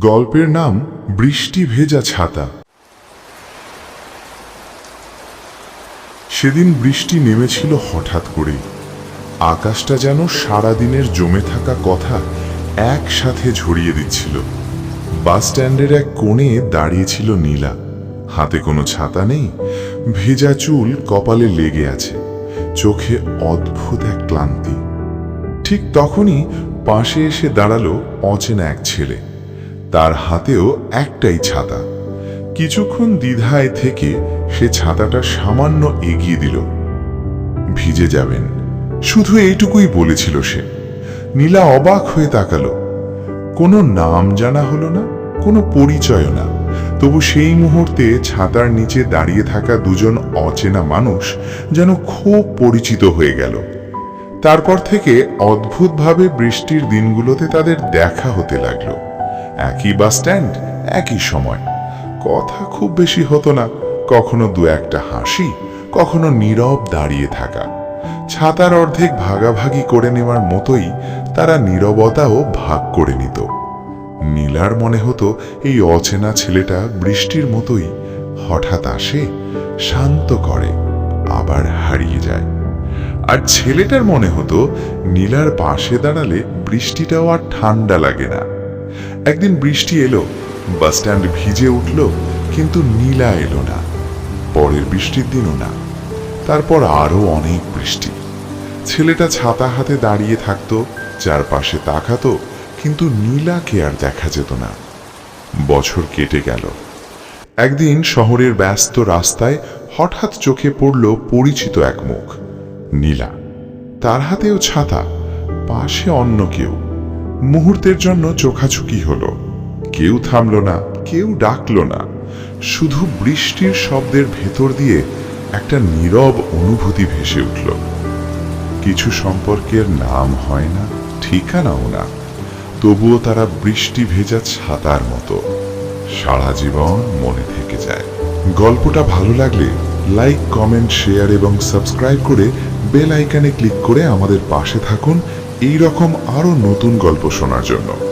গল্পের নাম বৃষ্টি ভেজা ছাতা। সেদিন বৃষ্টি নেমেছিল হঠাৎ করে। আকাশটা যেন সারাদিনের জমে থাকা কথা একসাথে ঝরিয়ে দিচ্ছিল। বাস স্ট্যান্ডের এক কোণে দাঁড়িয়েছিল নীলা। হাতে কোনো ছাতা নেই, ভেজা চুল কপালে লেগে আছে, চোখে অদ্ভুত এক ক্লান্তি। ঠিক তখনই পাশে এসে দাঁড়ালো অচেনা এক ছেলে। তার হাতেও একটাই ছাতা। কিছুক্ষণ দ্বিধায় থেকে সে ছাতাটা সামান্য এগিয়ে দিল। ভিজে যাবেন, শুধু এইটুকুই বলেছিল সে। নীলা অবাক হয়ে তাকালো। কোনো নাম জানা হলো না, কোনো পরিচয় না, তবু সেই মুহূর্তে ছাতার নিচে দাঁড়িয়ে থাকা দুজন অচেনা মানুষ যেন খুব পরিচিত হয়ে গেল। তারপর থেকে অদ্ভুতভাবে বৃষ্টির দিনগুলোতে তাদের দেখা হতে লাগলো। একই বাস স্ট্যান্ড, একই সময়। কথা খুব বেশি হতো না, কখনো দু একটা হাসি, কখনো নীরব দাঁড়িয়ে থাকা। ছাতার অর্ধেক ভাগাভাগি করে নেওয়ার মতোই তারা নীরবতাও ভাগ করে নিত। নীলার মনে হতো এই অচেনা ছেলেটা বৃষ্টির মতোই হঠাৎ আসে, শান্ত করে, আবার হারিয়ে যায়। আর ছেলেটার মনে হতো নীলার পাশে দাঁড়ালে বৃষ্টিটাও আর ঠান্ডা লাগে না। একদিন বৃষ্টি এলো, বাস স্ট্যান্ড ভিজে উঠল, কিন্তু নীলা এলো না। পরের বৃষ্টির দিনও না। তারপর আরো অনেক বৃষ্টি। ছেলেটা ছাতা হাতে দাঁড়িয়ে থাকতো, চারপাশে তাকাতো, কিন্তু নীলাকে আর দেখা যেত না। বছর কেটে গেল। একদিন শহরের ব্যস্ত রাস্তায় হঠাৎ চোখে পড়ল পরিচিত এক মুখ। নীলা। তার হাতেও ছাতা, পাশে অন্য কেউ। মুহূর্তের জন্য চোখাচোখি হলো। কেউ থামল না, কেউ ডাকল না। শুধু বৃষ্টির শব্দের ভেতর দিয়ে একটা নীরব অনুভূতি ভেসে উঠল। কিছু সম্পর্কের নাম হয় না, ঠিকানাও না, তবুও তারা বৃষ্টি ভেজা ছাতার মতো সারা জীবন মনে থেকে যায়। গল্পটা ভালো লাগলে লাইক, কমেন্ট, শেয়ার এবং সাবস্ক্রাইব করে বেল আইকনে ক্লিক করে আমাদের পাশে থাকুন এই রকম আরো নতুন গল্প শোনার জন্য।